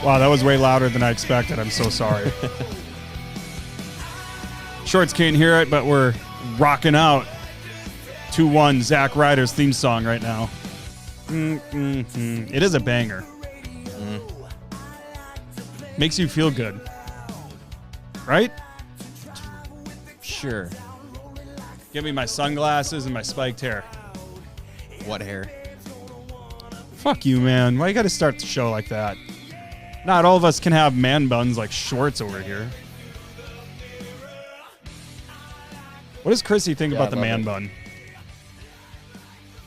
Wow, that was way louder than I expected. I'm so sorry. Shorts can't hear it, but we're rocking out 2-1 Zack Ryder's theme song right now. It is a banger. Makes you feel good. Right? Sure. Give me my sunglasses and my spiked hair. What hair? Fuck you, man. Why you gotta start the show like that? Not all of us can have man buns like Shorts over here. What does Chrissy think about the man bun?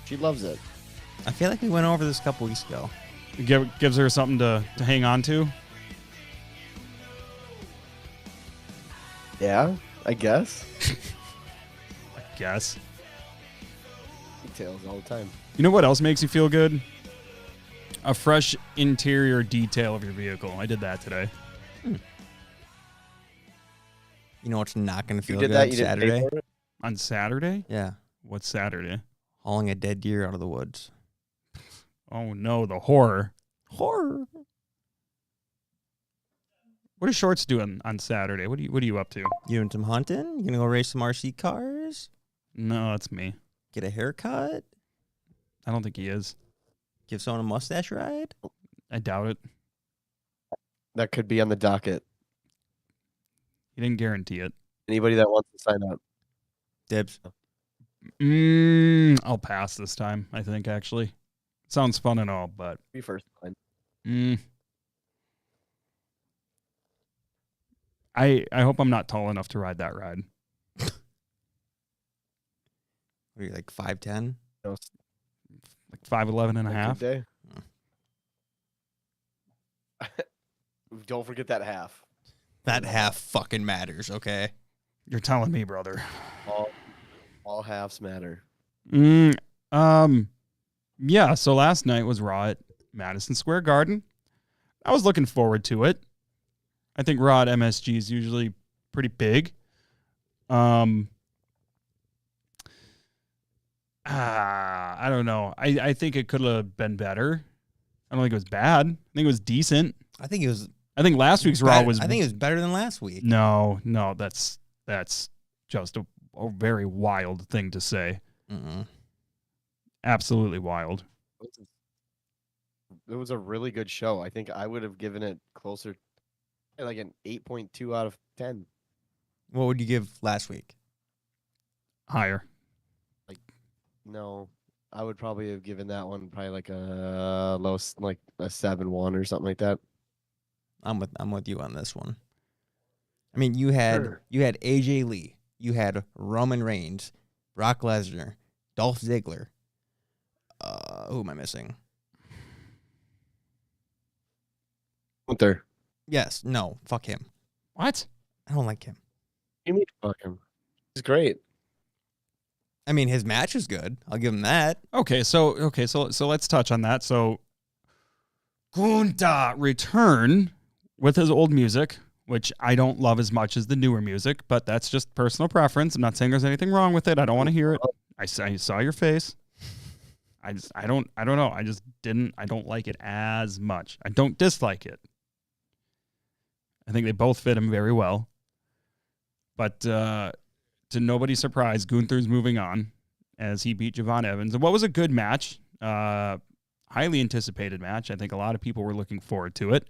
She loves it. I feel like we went over this a couple weeks ago. Gives her something to hang on to? Yeah, I guess. Guess. Details all the time. You know what else makes you feel good? A fresh interior detail of your vehicle. I did that today. You know what's not going to feel You good did that? on You didn't Saturday? pay for it? On Saturday? Yeah. What's Saturday? Hauling a dead deer out of the woods. Oh no, the horror. Horror. What are Shorts doing on Saturday? What are you up to? You doing some hunting? You going to go race some RC cars? No, that's me. Get a haircut? I don't think he is. Give someone a mustache ride? I doubt it. That could be on the docket. He didn't guarantee it. Anybody that wants to sign up. Dibs. I'll pass this time, I think, actually. Sounds fun and all, but... Be first line. I hope I'm not tall enough to ride that ride. What are you, like 5'10"? No, Like 5'11" and a half. day. Don't forget that half. That half fucking matters, okay? You're telling me, brother. All halves matter. Yeah, so last night was Raw at Madison Square Garden. I was looking forward to it. I think Raw at MSG is usually pretty big. I don't know. I think it could have been better. I don't think it was bad. I think it was decent. I think last week's Raw was... I think it was better than last week. No, that's just a very wild thing to say. Absolutely wild. It was a really good show. I think I would have given it closer, like an 8.2 out of 10. What would you give last week? Higher. No, I would probably have given that one probably like a low, like a 7-1 or something like that. I'm with you on this one. I mean, you had AJ Lee, you had Roman Reigns, Brock Lesnar, Dolph Ziggler. Who am I missing? Gunther. Yes, no, fuck him. What? I don't like him. You mean fuck him? He's great. I mean, his match is good. I'll give him that. Okay, so let's touch on that. So Gunther return with his old music, which I don't love as much as the newer music, but that's just personal preference. I'm not saying there's anything wrong with it. I don't want to hear it. I saw your face. I don't know. I don't like it as much. I don't dislike it. I think they both fit him very well. But to nobody's surprise, Gunther's moving on as he beat Javon Evans. And what was a good match, highly anticipated match. I think a lot of people were looking forward to it.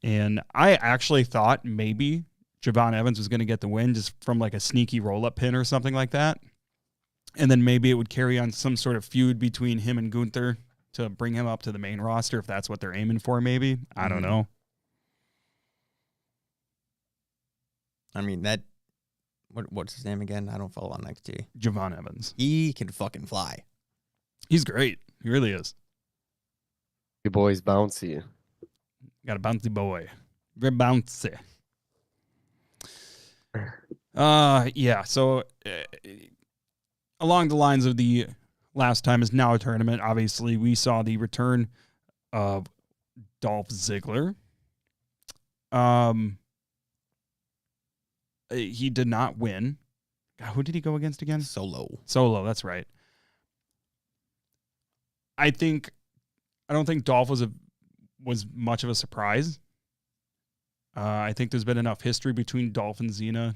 And I actually thought maybe Javon Evans was going to get the win just from like a sneaky roll-up pin or something like that. And then maybe it would carry on some sort of feud between him and Gunther to bring him up to the main roster if that's what they're aiming for, maybe. I don't know. I mean, what's his name again? I don't follow on NXT. Javon Evans. He can fucking fly. He's great. He really is. Your boy's bouncy. Got a bouncy boy. Very bouncy. Yeah, so along the lines of the last time is now a tournament, obviously we saw the return of Dolph Ziggler. He did not win. God, who did he go against again? Solo, that's right. I don't think Dolph was much of a surprise. I think there's been enough history between Dolph and Cena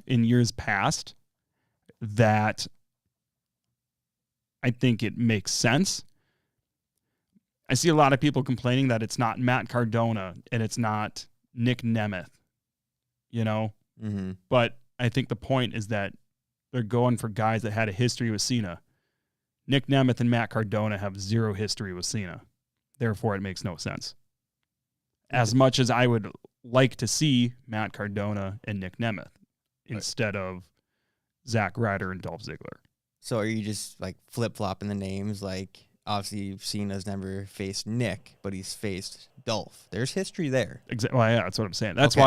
in years past that I think it makes sense. I see a lot of people complaining that it's not Matt Cardona and it's not Nick Nemeth, Mm-hmm. But I think the point is that they're going for guys that had a history with Cena. Nick Nemeth and Matt Cardona have zero history with Cena. Therefore, it makes no sense. As much as I would like to see Matt Cardona and Nick Nemeth instead of Zack Ryder and Dolph Ziggler. So are you just like flip-flopping the names? Like, obviously, Cena's never faced Nick, but he's faced Dolph. There's history there. Exactly. Well, yeah, that's what I'm saying. That's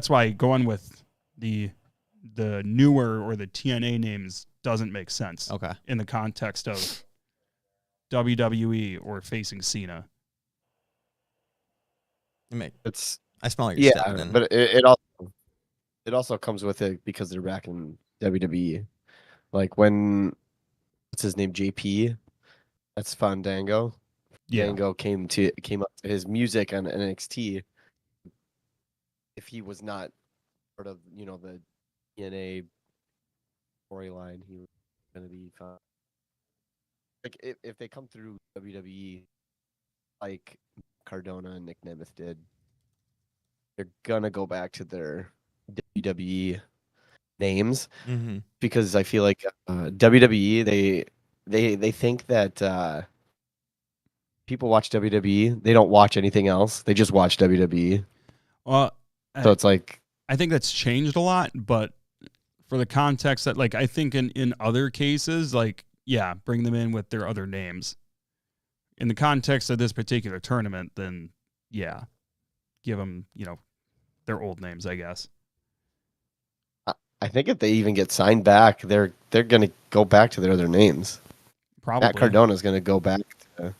why going with the newer or the TNA names doesn't make sense. Okay. In the context of WWE or facing Cena. I smell your step. Yeah, but it also comes with it because they're back in WWE. Like when what's his name, JP? That's Fandango. Yeah. Fandango came up to his music on NXT. If he was not part of the TNA storyline, he was going to be fine. Like if they come through WWE like Cardona and Nick Nemeth did, they're gonna go back to their WWE names because I feel like WWE they think that people watch WWE, they don't watch anything else. They just watch WWE. Well, so it's like I think that's changed a lot, but for the context that like I think in other cases, like yeah, bring them in with their other names. In the context of this particular tournament, then yeah, give them, their old names, I guess. I think if they even get signed back, they're going to go back to their other names. Probably. Matt Cardona is going to go back to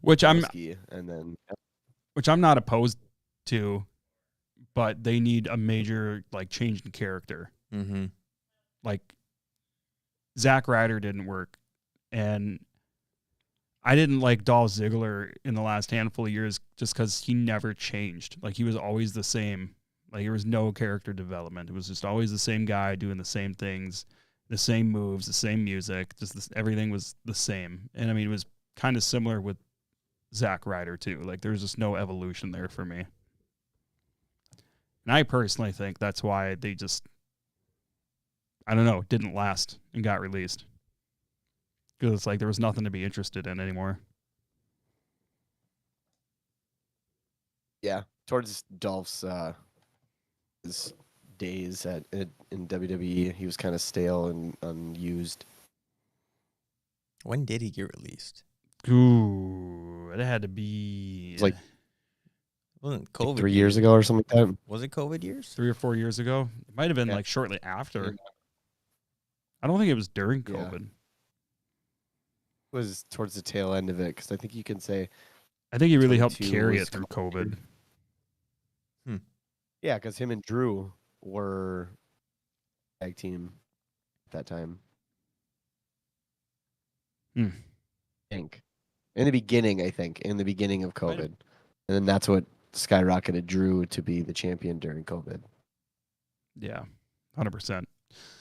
which I'm not opposed to, but they need a major like change in character. Mm-hmm. Like Zack Ryder didn't work, and I didn't like Dolph Ziggler in the last handful of years just because he never changed. Like he was always the same. Like there was no character development. It was just always the same guy doing the same things, the same moves, the same music. Everything was the same. And I mean, it was kind of similar with Zack Ryder too. Like there was just no evolution there for me. And I personally think that's why they just, I don't know, didn't last and got released. Because it's like there was nothing to be interested in anymore. Yeah, towards Dolph's his days in WWE, he was kind of stale and unused. When did he get released? Ooh, it had to be It was wasn't COVID like 3 years ago or something like that. Was it COVID years? 3 or 4 years ago. It might have been like shortly after. Yeah. I don't think it was during COVID. It was towards the tail end of it because I think you can say. I think he really helped 22 carry was it through COVID. Yeah, because him and Drew were tag team at that time. I think. In the beginning of COVID. And then that's what skyrocketed Drew to be the champion during COVID. Yeah, 100%.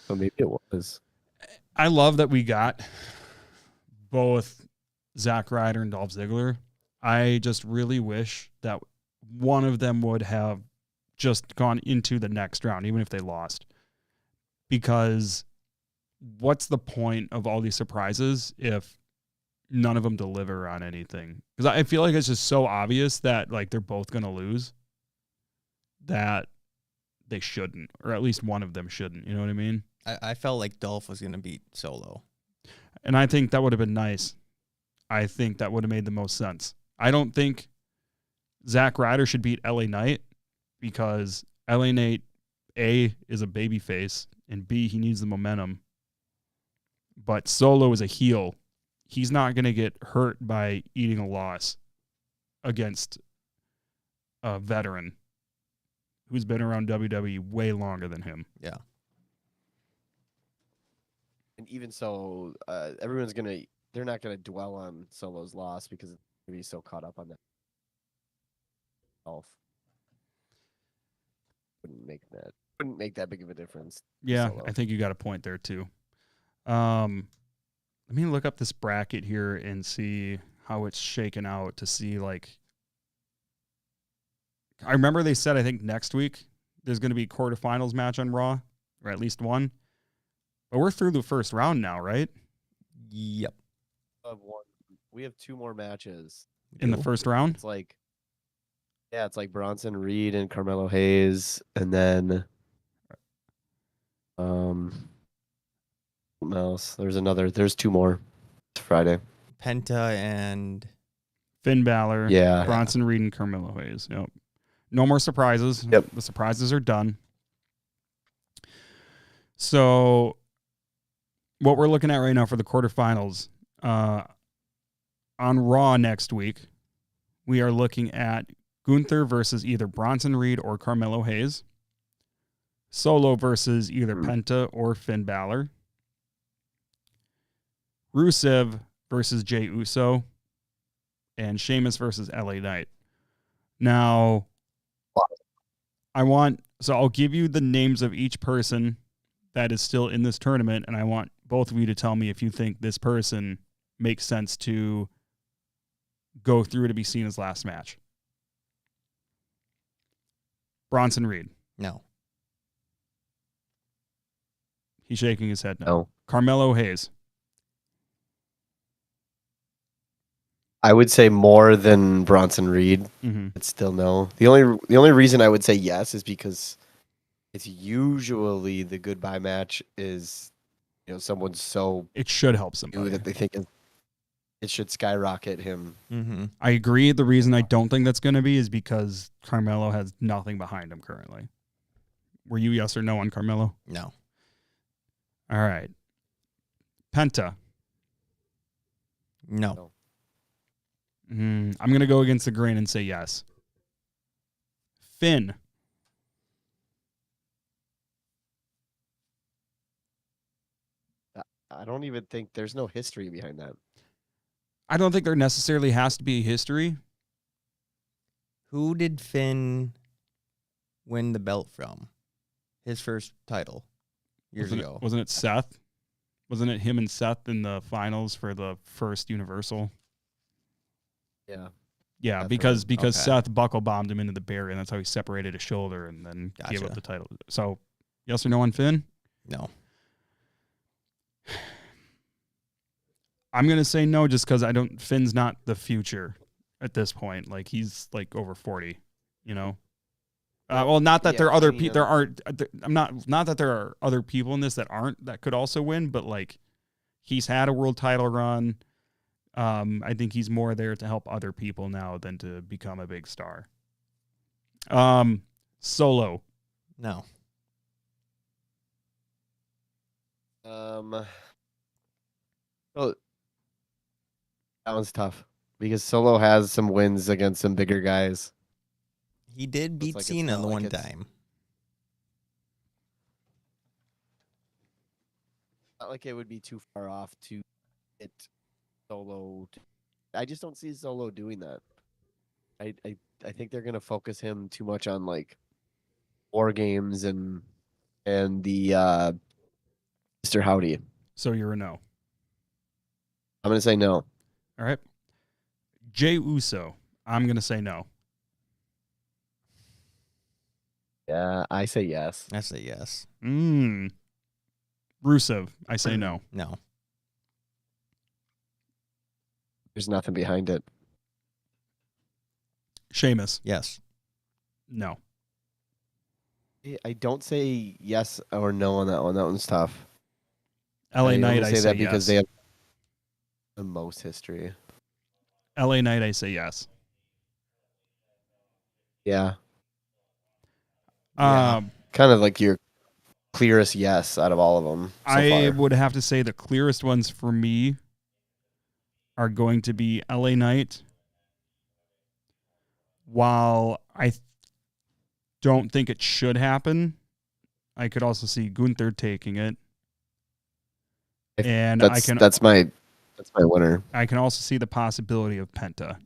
So maybe it was. I love that we got both Zack Ryder and Dolph Ziggler. I just really wish that one of them would have just gone into the next round, even if they lost. Because what's the point of all these surprises if none of them deliver on anything? Because I feel like it's just so obvious that like they're both going to lose that they shouldn't, or at least one of them shouldn't. You know what I mean? I felt like Dolph was going to beat Solo. And I think that would have been nice. I think that would have made the most sense. I don't think Zack Ryder should beat LA Knight because LA Knight, A, is a babyface, and B, he needs the momentum. But Solo is a heel. He's not going to get hurt by eating a loss against a veteran who's been around WWE way longer than him. Yeah. And even so, everyone's going to they're not gonna dwell on Solo's loss because it's gonna be so caught up on that. Wouldn't make that big of a difference. Yeah, Solo. I think you got a point there too. Let me look up this bracket here and see how it's shaken out to see like. I remember they said I think next week there's going to be a quarterfinals match on Raw, or at least one. But we're through the first round now, right? Yep. We have 2 more matches In the first round? It's like Bronson Reed and Carmelo Hayes, and then what else? There's 2 more. It's Friday. Penta and Finn Balor, Yeah. Bronson Reed, and Carmelo Hayes. Yep. No more surprises. Yep. The surprises are done. So what we're looking at right now for the quarterfinals, on Raw next week, we are looking at Gunther versus either Bronson Reed or Carmelo Hayes. Solo versus either Penta or Finn Balor. Rusev versus Jey Uso. And Sheamus versus LA Knight. Now, I'll give you the names of each person that is still in this tournament, and I want both of you to tell me if you think this person makes sense to go through to be seen as last match. Bronson Reed. no. He's shaking his head no. No. Carmelo Hayes. I would say more than Bronson Reed. Mm-hmm. But still no. The only reason I would say yes is because it's usually the goodbye match is someone's so It should help new somebody. that they think it should skyrocket him. Mm-hmm. I agree. The reason I don't think that's going to be is because Carmelo has nothing behind him currently. Were you yes or no on Carmelo? No. All right. Penta. No. I'm going to go against the grain and say yes. Finn. I don't even think there's no history behind that. I don't think there necessarily has to be a history. Who did Finn win the belt from? His first title years ago. Wasn't it Seth? Wasn't it him and Seth in the finals for the first Universal? Yeah. Yeah, That's because right. Okay. Seth buckle bombed him into the barrier, and that's how he separated his shoulder and then gave up Gotcha. the title. So, yes or no on Finn? No. I'm gonna say no, just because Finn's not the future at this point. Like he's like over 40, Well, not that there are other people. There aren't. I'm not that there are other people in this that could also win, but like he's had a world title run. I think he's more there to help other people now than to become a big star. Solo. No. Oh, that one's tough because Solo has some wins against some bigger guys. He did beat like it's Cena not the like one it's- time. Not like it would be too far off to get Solo. I just don't see Solo doing that. I think they're gonna focus him too much on like war games and the Mr. Howdy. So you're a no. I'm gonna say no. All right. Jey Uso. I'm gonna say no. Yeah, I say yes. I say yes. Rusev. I say no. No. There's nothing behind it. Sheamus. Yes. No. I don't say yes or no on that one. That one's tough. LA Knight. only I say say that because yes. they have the most history. LA Knight. I say yes. Yeah, Yeah. kind of like your clearest yes out of all of them. So I far. would have to say the clearest ones for me are going to be LA Knight. While I don't think it should happen, I could also see Gunther taking it. And that's my That's my winner. I can also see the possibility of Penta.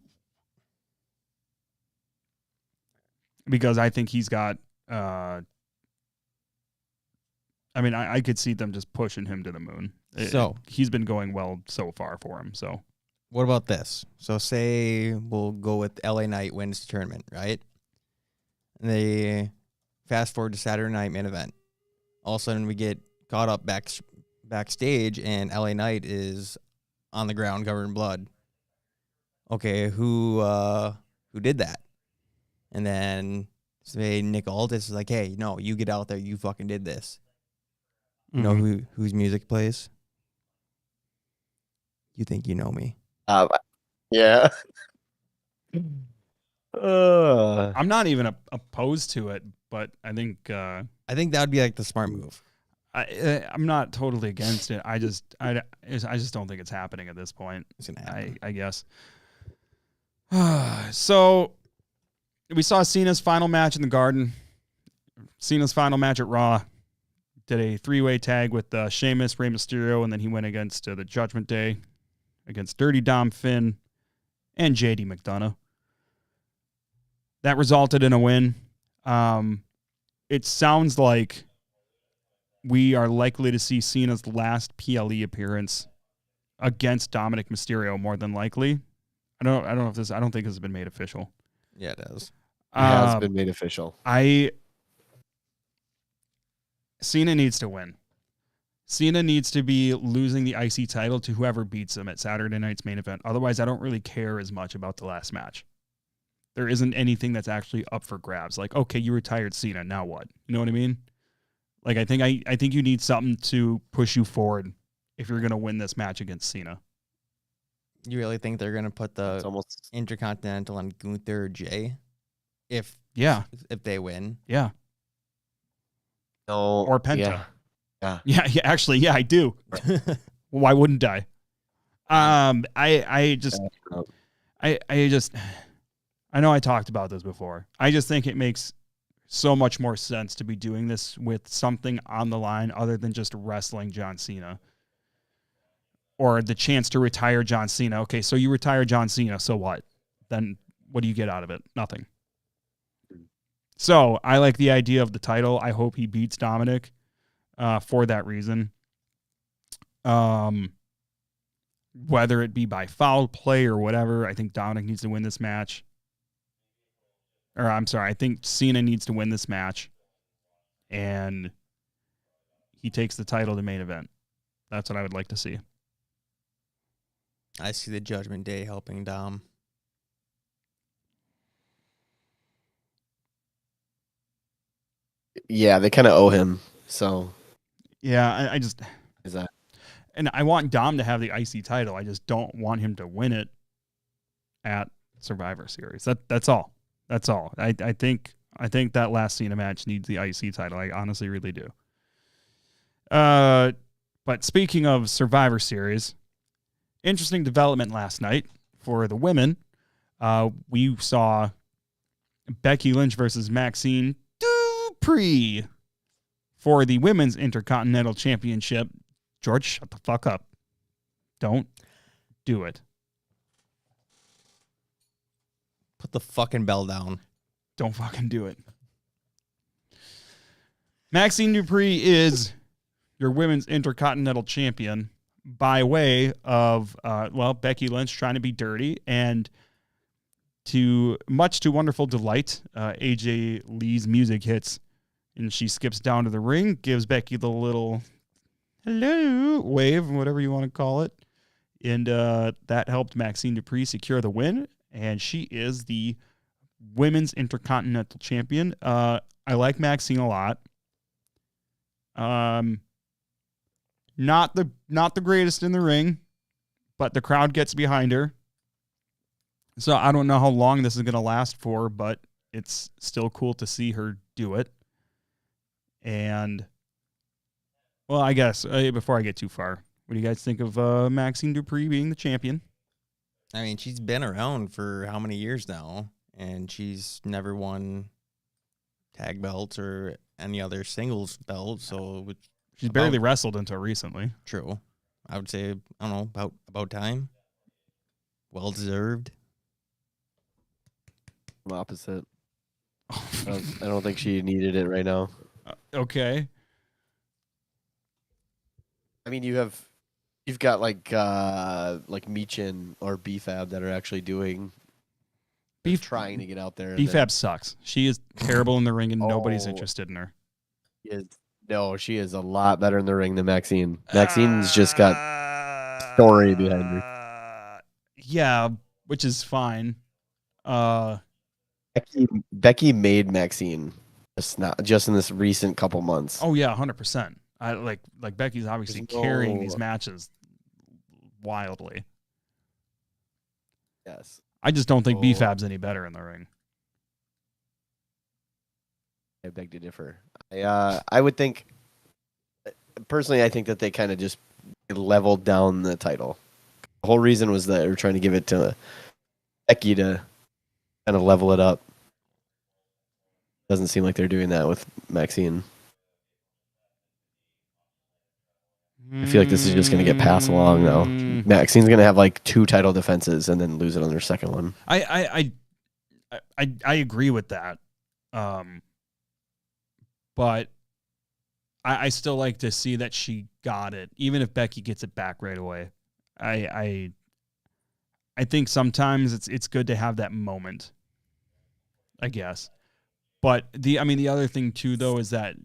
Because I think he's got I could see them just pushing him to the moon. So he's been going well so far for him. So what about this? So say we'll go with LA Knight wins the tournament, right? And they fast forward to Saturday night main event. All of a sudden we get caught up backstage and LA Knight is on the ground covered in blood. Okay, who did that? And then say Nick Aldis is like, hey, no, you get out there, you fucking did this. You know whose music plays? You think you know me? Yeah. I'm not even opposed to it, but I think that would be like the smart move. I'm not totally against it. I just don't think it's happening at this point. It's gonna happen. I guess. So we saw Cena's final match in the Garden. Cena's final match at Raw. Did a 3-way tag with Sheamus, Rey Mysterio, and then he went against the Judgment Day against Dirty Dom Finn and JD McDonough. That resulted in a win. It sounds like we are likely to see Cena's last PLE appearance against Dominic Mysterio, more than likely. I don't think this has been made official. Yeah, it has. It has been made official. Cena needs to win. Cena needs to be losing the IC title to whoever beats him at Saturday night's main event. Otherwise, I don't really care as much about the last match. There isn't anything that's actually up for grabs. Like, okay, you retired Cena, now what? You know what I mean? Like, I think you need something to push you forward if you're going to win this match against Cena. You really think they're going to put the Intercontinental on Gunther or Jay? If they win? Yeah. No. Or Penta. Yeah. Yeah, actually, yeah, I do. Why wouldn't I? I know I talked about this before. I just think it makes so much more sense to be doing this with something on the line other than just wrestling John Cena. Or the chance to retire John Cena. Okay, so you retire John Cena, so what? Then what do you get out of it? Nothing. So I like the idea of the title. I hope he beats Dominic for that reason. Whether it be by foul play or whatever, I think Dominic needs to win this match. Or I'm sorry, I think Cena needs to win this match. And he takes the title to main event. That's what I would like to see. I see the Judgment Day helping Dom. Yeah, they kind of owe him. So yeah, I just is that, and I want Dom to have the IC title. I just don't want him to win it at Survivor Series. That's all. That's all. I think that last Cena match needs the IC title. I honestly really do. But speaking of Survivor Series, interesting development last night for the women. We saw Becky Lynch versus Maxine Dupree for the Women's Intercontinental Championship. George, shut the fuck up. Don't do it. Put the fucking bell down. Don't fucking do it. Maxine Dupree is your Women's Intercontinental Champion by way of, Becky Lynch trying to be dirty, and to wonderful delight, AJ Lee's music hits, and she skips down to the ring, gives Becky the little hello wave, whatever you want to call it, and that helped Maxine Dupree secure the win, and she is the Women's Intercontinental Champion. I like Maxine a lot. Not the greatest in the ring, but the crowd gets behind her. So I don't know how long this is going to last for, but it's still cool to see her do it. And, well, I guess before I get too far, what do you guys think of Maxine Dupree being the champion? I mean, she's been around for how many years now, and she's never won tag belts or any other singles belt. So she's barely wrestled until recently. True. I would say, I don't know, about time. Well deserved. I'm opposite. I don't think she needed it right now. Okay. I mean, you've got like Meechin or BFAB that are actually trying to get out there. BFAB sucks. She is terrible in the ring, and nobody's Oh. interested in her. She is a lot better in the ring than Maxine. Maxine's just got story behind her. Yeah, which is fine. Becky made Maxine just in this recent couple months. Oh yeah, 100%. I like Becky's obviously carrying these matches wildly. Yes. I just don't think BFAB's any better in the ring. I beg to differ. I would think, personally, I think that they kind of just leveled down the title. The whole reason was that they were trying to give it to Becky to kind of level it up. Doesn't seem like they're doing that with Maxine. I feel like this is just going to get passed along now. Maxine's going to have like 2 title defenses and then lose it on their second one. I agree with that. But I still like to see that she got it, even if Becky gets it back right away. I think sometimes it's good to have that moment, I guess. But the other thing too, though, is that,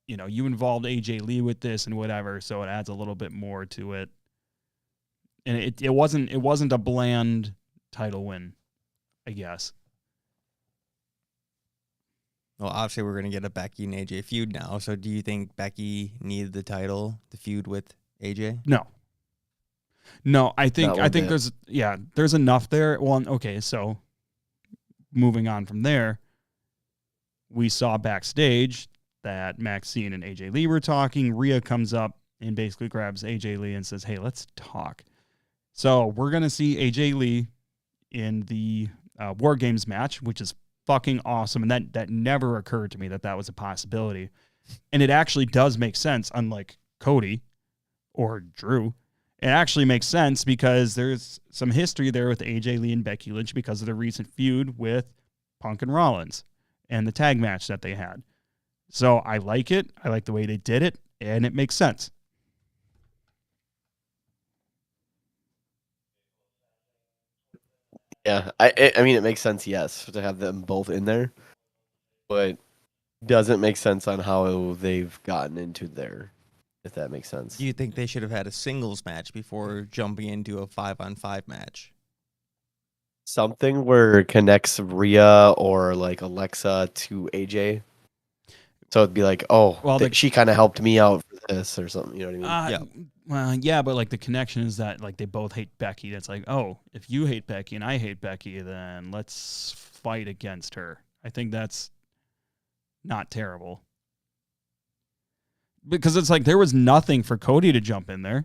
you know, you involved AJ Lee with this and whatever, so it adds a little bit more to it. And it wasn't a bland title win, I guess. Well, obviously we're gonna get a Becky and AJ feud now. So do you think Becky needed the title to feud with AJ? No, I think there's enough there. Well, okay, so moving on from there, we saw backstage that Maxine and AJ Lee were talking. Rhea comes up and basically grabs AJ Lee and says, "Hey, let's talk." So we're gonna see AJ Lee in the War Games match, which is fucking awesome, and that never occurred to me that was a possibility, and it actually does make sense. Unlike Cody or Drew, it actually makes sense because there's some history there with AJ Lee and Becky Lynch because of the recent feud with Punk and Rollins and the tag match that they had. So I like it. I like the way they did it, and it makes sense. Yeah, I mean, it makes sense, yes, to have them both in there, but doesn't make sense on how they've gotten into there, if that makes sense. Do you think they should have had a singles match before jumping into a 5-on-5 match? Something where it connects Rhea or like Alexa to AJ. So it'd be like, she kind of helped me out for this or something. You know what I mean? Yeah. Well, yeah, but like the connection is that like they both hate Becky. That's like, oh, if you hate Becky and I hate Becky, then let's fight against her. I think that's not terrible. Because it's like there was nothing for Cody to jump in there.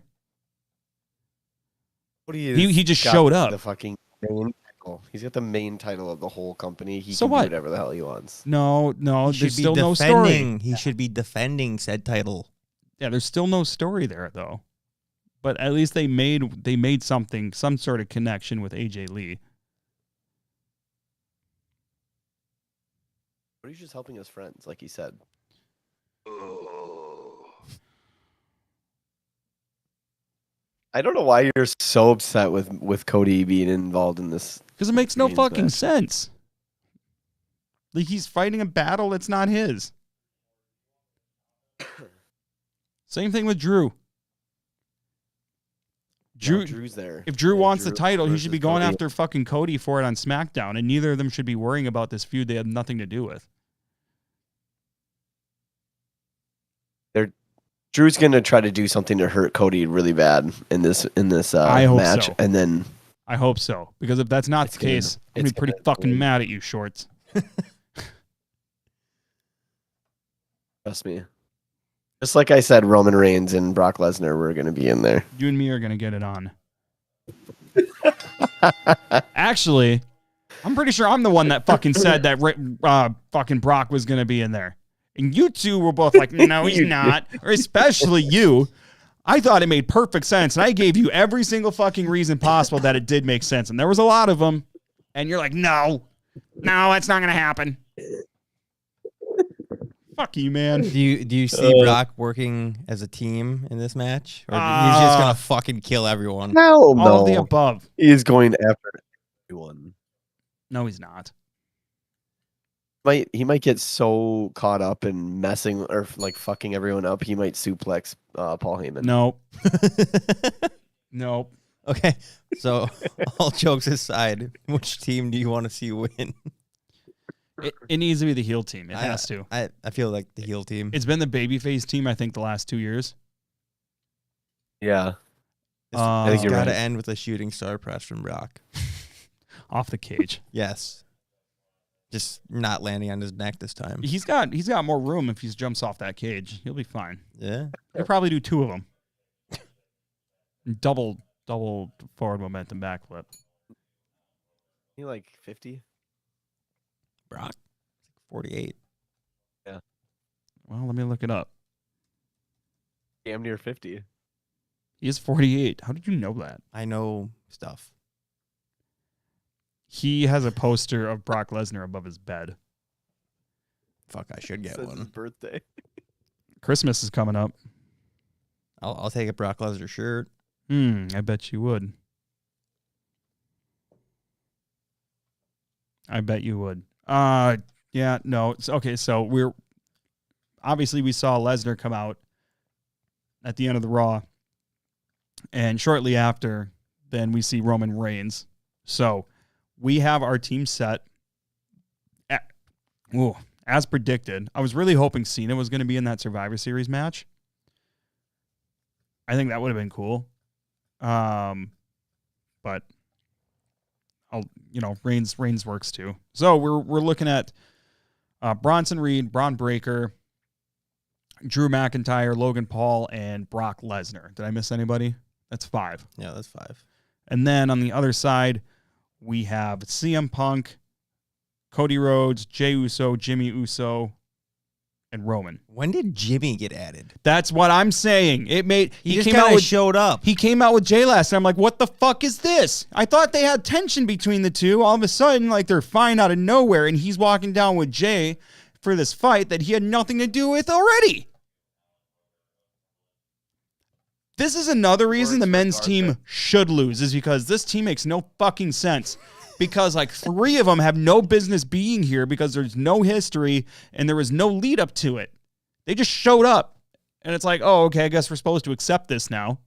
He just showed up. The fucking main title. He's got the main title of the whole company. He So can what? do whatever the hell he wants. No, there's still no story. He should be defending said title. Yeah, there's still no story there though. But at least they made something, some sort of connection with AJ Lee. But he's just helping his friends, like he said. I don't know why you're so upset with Cody being involved in this. Because it makes no fucking match. sense. Like he's fighting a battle that's not his. Same thing with Drew. Drew's there. If Drew wants the title, he versus should be going Cody. after fucking Cody for it on SmackDown, and neither of them should be worrying about this feud they have nothing to do with. Drew's gonna try to do something to hurt Cody really bad in this I hope match, so. and then I hope so, because if that's not the case, I'm gonna be pretty fucking mad at you, Shorts. trust me. Just like I said, Roman Reigns and Brock Lesnar were gonna be in there. You and me are gonna get it on. Actually, I'm pretty sure I'm the one that fucking said that fucking Brock was gonna be in there. And you two were both like, no, he's not. Or especially you. I thought it made perfect sense, and I gave you every single fucking reason possible that it did make sense, and there was a lot of them. And you're like, no, that's not gonna happen. Fuck you, man. Do you see Brock working as a team in this match, or he's just gonna fucking kill everyone? No, All of the above. He's going after everyone. No, he's not. He might get so caught up in messing or like fucking everyone up, he might suplex Paul Heyman. Nope. Nope. Okay, so all jokes aside, which team do you want to see win? It needs to be the heel team. It has to. I feel like the heel team. It's been the babyface team, I think, the last 2 years. Yeah. I think think you're got to right. end with a shooting star press from Brock. Off the cage. Yes. Just not landing on his neck this time. He's got more room if he jumps off that cage. He'll be fine. Yeah. He'll probably do 2 of them. Double forward momentum backflip. He like 50? Brock, 48. Well, let me look it up. Damn near 50. He is 48. How did you know that? I know stuff. He has a poster of Brock Lesnar above his bed. Fuck, I should get Since his one. birthday. Christmas is coming up. I'll take a Brock Lesnar shirt. I bet you would. I bet you would. Yeah, no. Okay, so we saw Lesnar come out at the end of the Raw, and shortly after, then we see Roman Reigns. So we have our team set. As predicted, I was really hoping Cena was going to be in that Survivor Series match. I think that would have been cool. But Reigns works too. So we're looking at Bronson Reed, Braun Breaker, Drew McIntyre, Logan Paul, and Brock Lesnar. Did I miss anybody? That's 5. Yeah, that's 5. And then on the other side, we have CM Punk, Cody Rhodes, Jey Uso, Jimmy Uso, and Roman. When did Jimmy get added? That's what I'm saying. He just kind of showed up. He came out with Jay last, and I'm like, what the fuck is this? I thought they had tension between the two. All of a sudden, like, they're fine out of nowhere, and he's walking down with Jay for this fight that he had nothing to do with already. This is another reason the men's team should lose, is because this team makes no fucking sense. Because like 3 of them have no business being here because there's no history and there was no lead up to it. They just showed up. And it's like, oh, okay, I guess we're supposed to accept this now.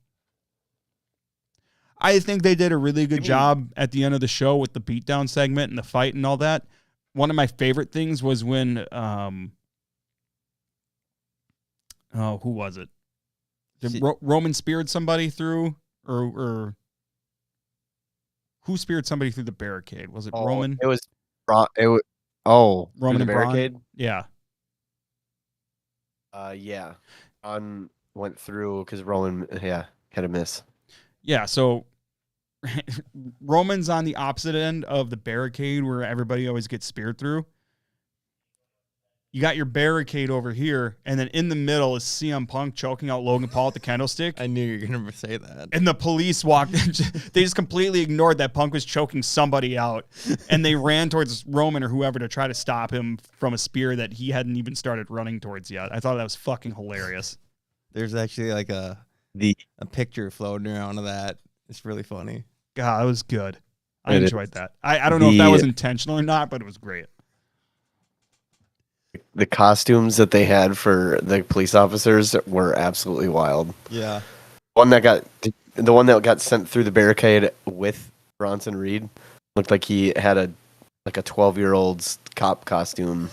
I think they did a really good job at the end of the show with the beatdown segment and the fight and all that. One of my favorite things was when, who was it? Did Roman speared somebody through, or who speared somebody through the barricade? Was it Roman? It was Roman through the and barricade. Braun? Yeah. Yeah. Braun went through because Roman, had a miss. Yeah, so Roman's on the opposite end of the barricade where everybody always gets speared through. You got your barricade over here, and then in the middle is CM Punk choking out Logan Paul with the candlestick. I knew you were going to say that. And the police walked in. They just completely ignored that Punk was choking somebody out, and they ran towards Roman or whoever to try to stop him from a spear that he hadn't even started running towards yet. I thought that was fucking hilarious. There's actually like a picture floating around of that. It's really funny. God, that was good. I enjoyed that. I don't know if that was intentional or not, but it was great. The costumes that they had for the police officers were absolutely wild. Yeah. The one that got sent through the barricade with Bronson Reed looked like he had a 12-year-old's cop costume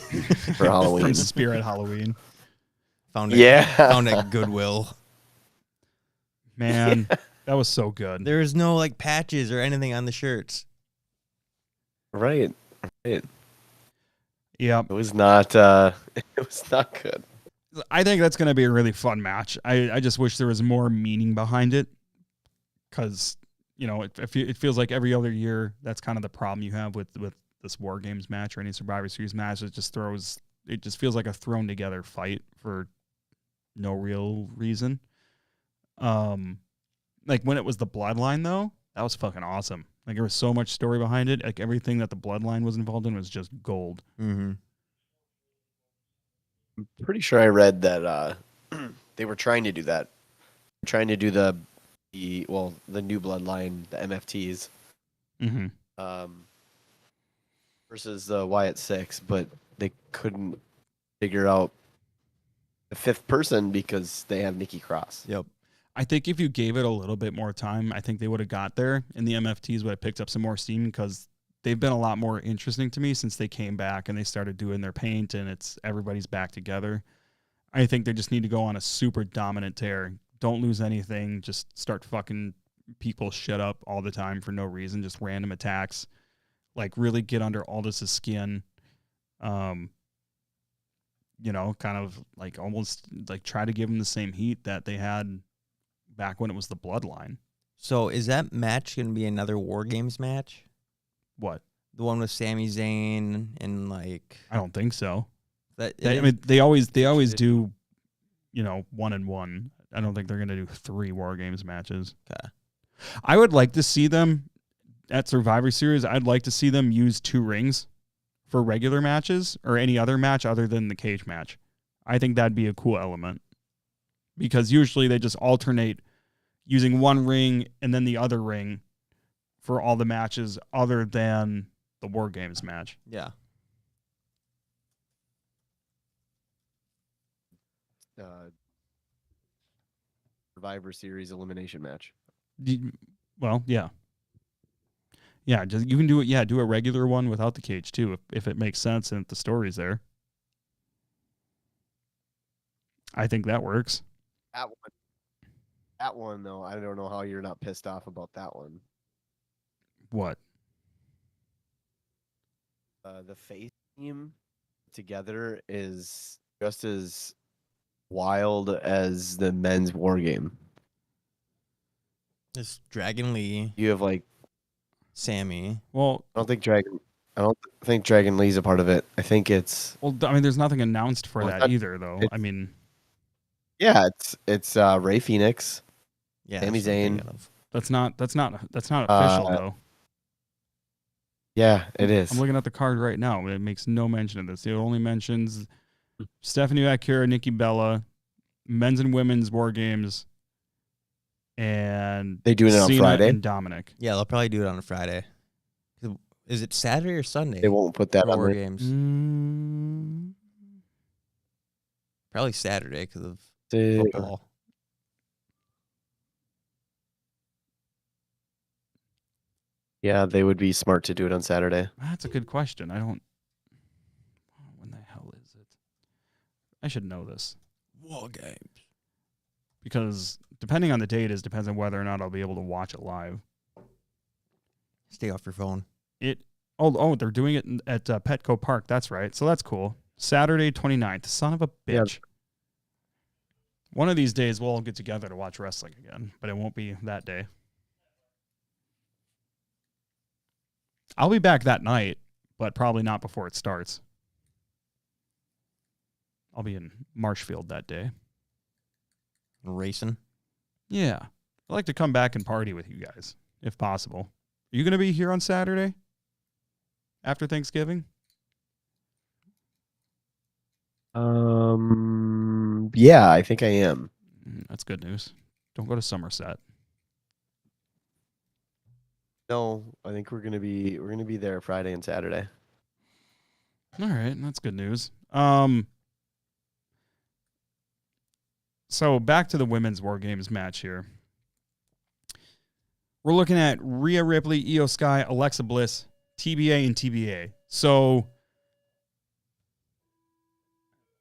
for Halloween. From Spirit Halloween. Found it at Goodwill. Man, that was so good. There's no like patches or anything on the shirts. Right. Yeah. It was not good. I think that's going to be a really fun match. I just wish there was more meaning behind it, because it feels like every other year that's kind of the problem you have with this War Games match or any Survivor Series match. It just feels like a thrown together fight for no real reason. Like when it was the Bloodline though, that was fucking awesome. Like there was so much story behind it. Like everything that the Bloodline was involved in was just gold. Mm-hmm. I'm pretty sure I read that they were trying to do that. Trying to do the new bloodline, the MFTs, Mm-hmm. versus the Wyatt Six, but they couldn't figure out the fifth person because they have Nikki Cross. Yep. I think if you gave it a little bit more time, I think they would have got there, and the MFTs would have picked up some more steam because they've been a lot more interesting to me since they came back and they started doing their paint and it's everybody's back together. I think they just need to go on a super dominant tear. Don't lose anything. Just start fucking people shit up all the time for no reason. Just random attacks. Like really get under Aldous' skin. Kind of like almost like try to give them the same heat that they had back when it was the Bloodline. So is that match going to be another War Games match? What? The one with Sami Zayn and like I don't think so. that. I mean, they always do, 1-1. I don't think they're going to do 3 War Games matches. Okay. I would like to see them at Survivor Series. I'd like to see them use 2 rings for regular matches or any other match other than the cage match. I think that'd be a cool element because usually they just alternate using 1 ring and then the other ring for all the matches other than the War Games match. Yeah. Survivor Series elimination match. Well, yeah. Yeah, just you can do it. Yeah, do a regular one without the cage too, if it makes sense and if the story's there. I think that works. That one though, I don't know how you're not pissed off about that one. What? The face team together is just as wild as the men's war game. It's Dragon Lee, You have like Sammy. Well, I don't think Dragon Lee's a part of it. I think it's I mean, there's nothing announced for Well, that that- either, though. I mean, it's Ray Phoenix. Yeah. Sami that's what I'm Zayn. thinking of. that's not official though. Yeah, it is. I'm looking at the card right now. It makes no mention of this. It only mentions Stephanie Akira, Nikki Bella, men's and women's War Games, and They doing it on Cena Friday? and Dominic. Yeah, they'll probably do it on a Friday. Is it Saturday or Sunday? They won't put that for on War the Games. Probably Saturday because of football. Yeah, they would be smart to do it on Saturday. That's a good question. I don't. When the hell is it? I should know this War Games. because depending on the date depends on whether or not I'll be able to watch it live. Stay off your phone. Oh, they're doing it at Petco Park. That's right. So that's cool. Saturday 29th. Son of a bitch. Yeah. One of these days we'll all get together to watch wrestling again, but it won't be that day. I'll be back that night, but probably not before it starts. I'll be in Marshfield that day. Racing. Yeah. I'd like to come back and party with you guys, if possible. Are you going to be here on Saturday? After Thanksgiving? Yeah, I think I am. That's good news. Don't go to Somerset. No, I think we're gonna be there Friday and Saturday. All right, that's good news. So back to the women's War Games match here. We're looking at Rhea Ripley, Io Sky, Alexa Bliss, TBA, and TBA. So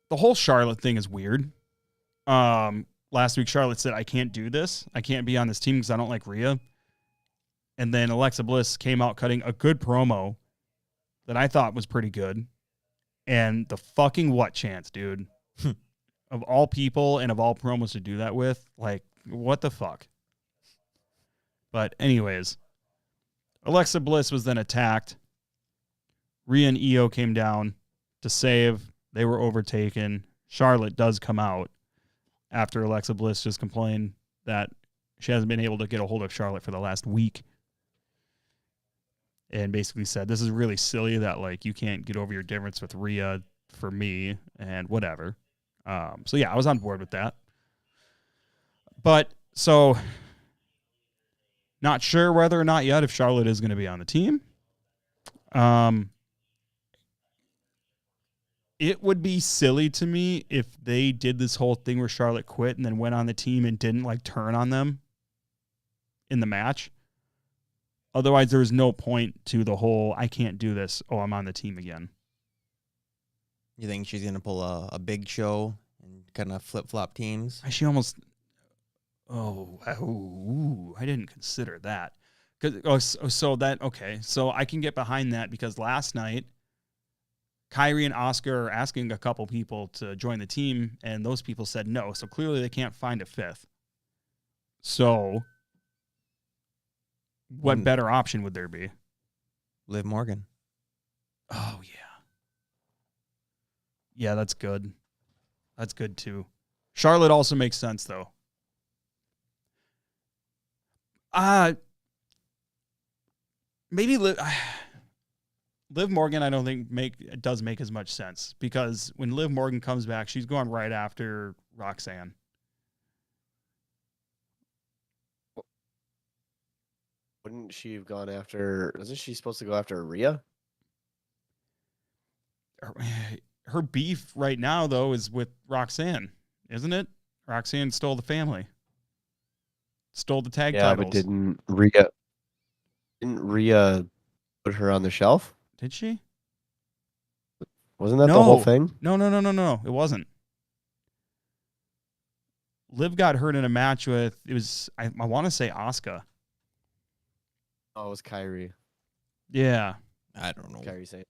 the whole Charlotte thing is weird. Last week, Charlotte said, I can't do this. I can't be on this team because I don't like Rhea. And then Alexa Bliss came out cutting a good promo that I thought was pretty good. And the fucking what chance, dude? Of all people and of all promos to do that with, like, what the fuck? But anyways, Alexa Bliss was then attacked. Rhea and Io came down to save. They were overtaken. Charlotte does come out after Alexa Bliss just complained that she hasn't been able to get a hold of Charlotte for the last week. And basically said, this is really silly that, like, you can't get over your difference with Rhea for me and whatever. So, yeah, I was on board with that. But, so, not sure whether or not yet if Charlotte is going to be on the team. It would be silly to me if they did this whole thing where Charlotte quit and then went on the team and didn't, like, turn on them in the match. Otherwise, there's no point to the whole, I can't do this. Oh, I'm on the team again. You think she's going to pull a big show and kind of flip-flop teams? She almost, I didn't consider that. So I can get behind that because last night, Kyrie and Oscar are asking a couple people to join the team, and those people said no. So clearly they can't find a fifth. So what better option would there be? Liv Morgan. Oh, yeah. Yeah, that's good. That's good, too. Charlotte also makes sense, though. Maybe Liv Morgan, I don't think does make as much sense because when Liv Morgan comes back, she's going right after Roxanne. Wouldn't she have gone after? Isn't she supposed to go after Rhea? Her beef right now, though, is with Roxanne, isn't it? Roxanne stole the family, stole the tag titles. Yeah, but didn't Rhea put her on the shelf? Did she? Wasn't that the whole thing? No. It wasn't. Liv got hurt in a match with, I want to say Asuka. Oh, it was Kyrie. Yeah. I don't know. Kyrie saying.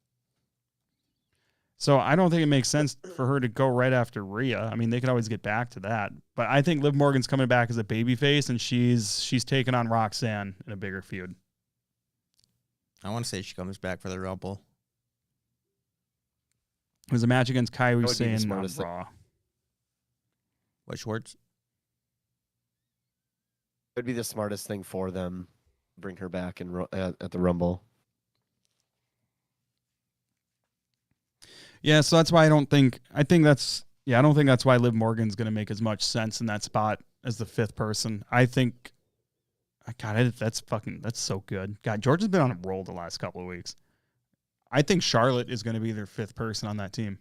So I don't think it makes sense for her to go right after Rhea. I mean, they could always get back to that. But I think Liv Morgan's coming back as a babyface, and she's taking on Roxanne in a bigger feud. I want to say she comes back for the Rumble. It was a match against Kyrie Sane on thing. Raw. What, Schwartz? It would be the smartest thing for them. Bring her back at the Rumble. Yeah, so that's why I don't think that's why Liv Morgan's going to make as much sense in that spot as the fifth person. I think, God, that's so good. God, George has been on a roll the last couple of weeks. I think Charlotte is going to be their fifth person on that team.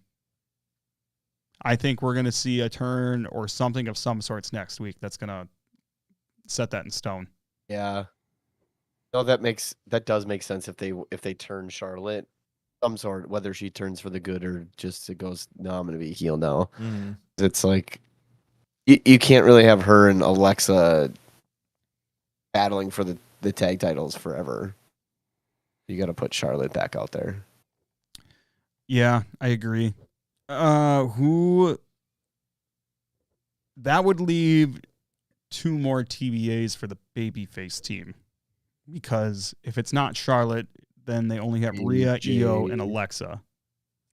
I think we're going to see a turn or something of some sorts next week that's going to set that in stone. Yeah. No, that does make sense if they turn Charlotte some sort, whether she turns for the good or just it goes, no, I'm going to be a heel now. Mm-hmm. It's like you can't really have her and Alexa battling for the tag titles forever. You got to put Charlotte back out there. Yeah, I agree. That would leave 2 more TBAs for the babyface team. Because if it's not Charlotte, then they only have Rhea, Io, and Alexa.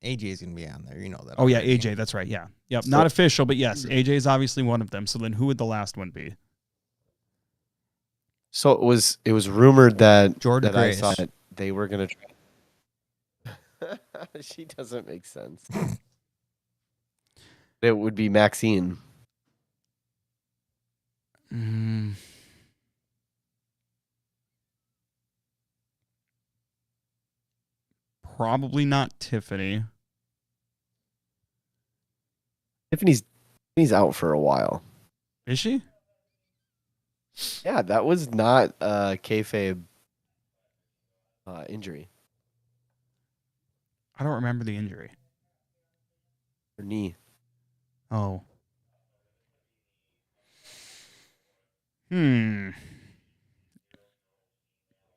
AJ's going to be on there. You know that. Oh, already. yeah, AJ. That's right. Yeah. Yep. So, not official, but yes, AJ is obviously one of them. So then who would the last one be? So it was rumored that Jordan Grace. I thought they were going to try. She doesn't make sense. It would be Maxine. Probably not Tiffany. Tiffany's out for a while. Is she? Yeah, that was not a kayfabe injury. I don't remember the injury. Her knee. Oh.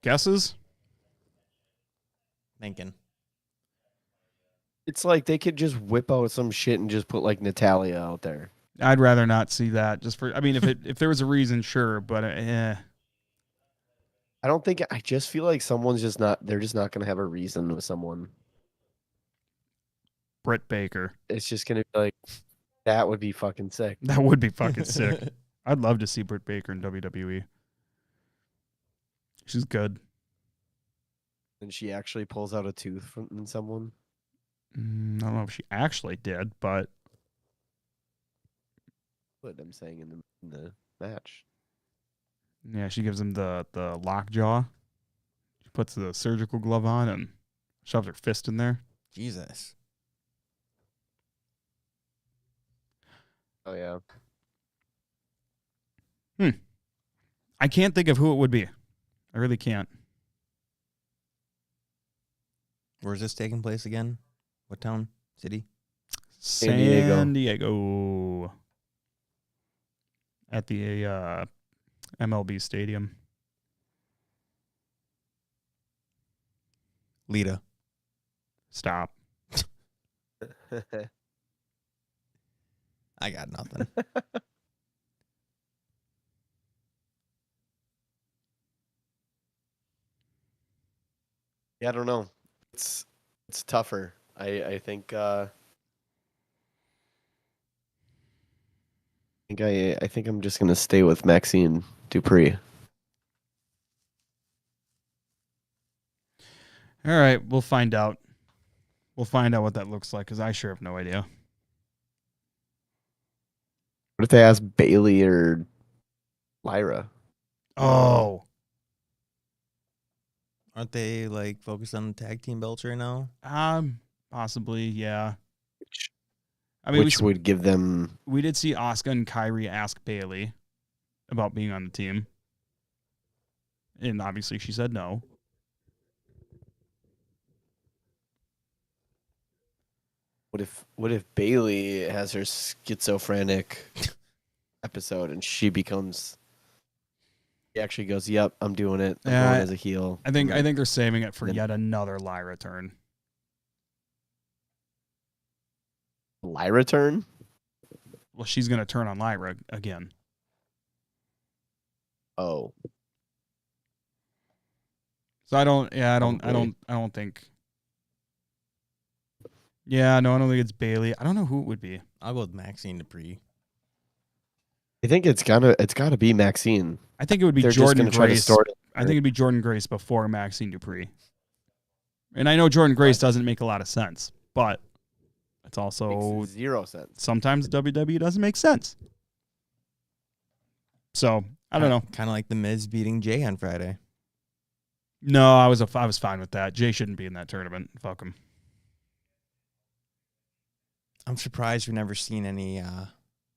Guesses? Thinking. It's like they could just whip out some shit and just put like Natalia out there. I'd rather not see that. If there was a reason, sure, but I don't think. I just feel like they're just not going to have a reason with someone. Britt Baker. It's just going to be like, that would be fucking sick. That would be fucking sick. I'd love to see Britt Baker in WWE. She's good. And she actually pulls out a tooth from someone. I don't know if she actually did, but What I'm saying in the match. yeah, she gives him the lockjaw. She puts the surgical glove on and shoves her fist in there. Jesus. Oh yeah. I can't think of who it would be. I really can't. Where's this taking place again? What town? City? San Diego. At the MLB stadium. Lita. Stop. I got nothing. Yeah, I don't know. It's tougher. I think I think I'm just gonna stay with Maxine Dupree. All right, we'll find out. We'll find out what that looks like because I sure have no idea. What if they ask Bailey or Lyra? Oh, Aren't they like focused on the tag team belts right now? possibly, yeah. Which, I mean, which would give them we did see Asuka and Kyrie ask Bailey about being on the team, and obviously she said no. What if Bailey has her schizophrenic episode and she actually goes, "Yep, I'm doing it. I'm going as a heel." I think they're saving it for yet another Lyra turn. Lyra turn? Well, she's gonna turn on Lyra again. Oh. So I don't think. Yeah, no, I don't think it's Bailey. I don't know who it would be. I'll go with Maxine Dupree. I think it's gotta be Maxine. I think it would be They're Jordan just gonna Grace. try to start it. I think it'd be Jordan Grace before Maxine Dupree. And I know Jordan Grace doesn't make a lot of sense, but it's also Makes 0 sense. sometimes WWE doesn't make sense. So I don't know. Kind of like the Miz beating Jay on Friday. No, I was fine with that. Jay shouldn't be in that tournament. Fuck him. I'm surprised we've never seen any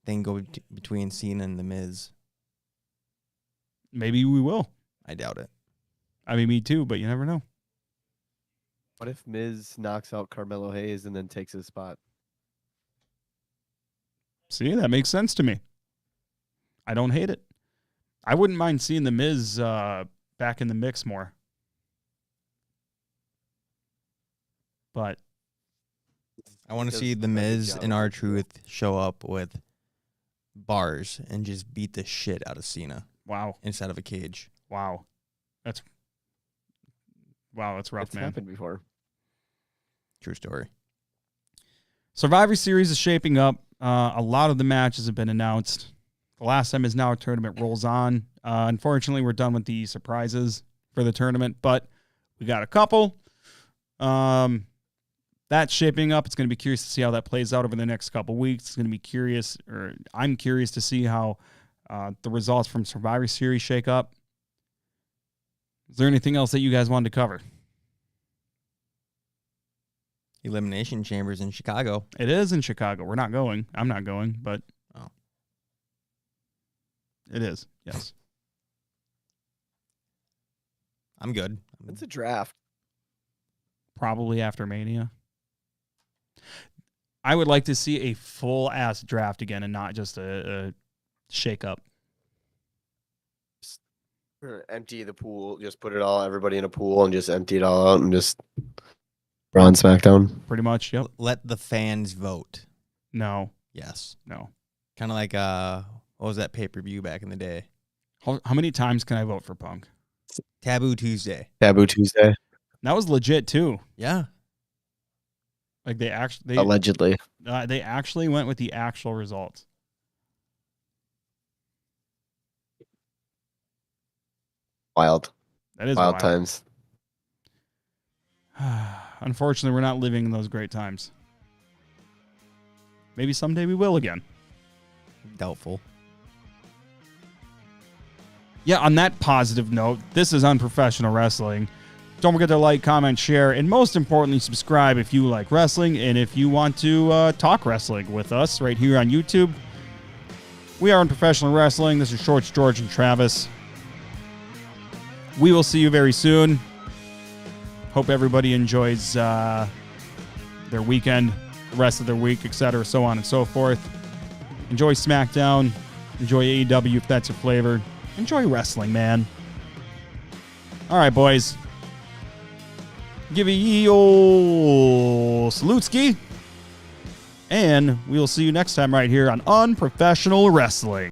thing go between Cena and the Miz. Maybe we will. I doubt it. I mean, me too, but you never know. What if Miz knocks out Carmelo Hayes and then takes his spot? See, that makes sense to me. I don't hate it. I wouldn't mind seeing the Miz back in the mix more. But I want to see the Miz and R-Truth show up with bars and just beat the shit out of Cena. Wow. Instead of a cage. Wow. That's rough, It's man. happened before. True story. Survivor Series is shaping up. A lot of the matches have been announced. The last time is now a tournament rolls on. Unfortunately, we're done with the surprises for the tournament, but we got a couple. That's shaping up. It's going to be curious to see how that plays out over the next couple weeks. It's going to be curious, or I'm curious to see how the results from Survivor Series shake up. Is there anything else that you guys wanted to cover? Elimination Chambers in Chicago. It is in Chicago. We're not going. I'm not going, but it is. Yes. I'm good. It's a draft. Probably after Mania. I would like to see a full-ass draft again and not just a shake-up. Empty the pool. Just put everybody in a pool and just empty it all out and just on SmackDown. Pretty much, yep. Let the fans vote. No. Yes. No. Kind of like, what was that pay-per-view back in the day? How many times can I vote for Punk? Taboo Tuesday. Taboo Tuesday. That was legit, too. Yeah. Like, they allegedly. They actually went with the actual results. Wild. That is Wild wild. times. Unfortunately, we're not living in those great times. Maybe someday we will again. Doubtful. Yeah, on that positive note, this is Unprofessional Wrestling. Don't forget to like, comment, share, and most importantly, subscribe if you like wrestling and if you want to talk wrestling with us right here on YouTube. We are Unprofessional Wrestling. This is Shorts, George, and Travis. We will see you very soon. Hope everybody enjoys their weekend, the rest of their week, etc., so on and so forth. Enjoy SmackDown. Enjoy AEW if that's your flavor. Enjoy wrestling, man. All right, boys. Give a ye ol' salute-ski. And we will see you next time right here on Unprofessional Wrestling.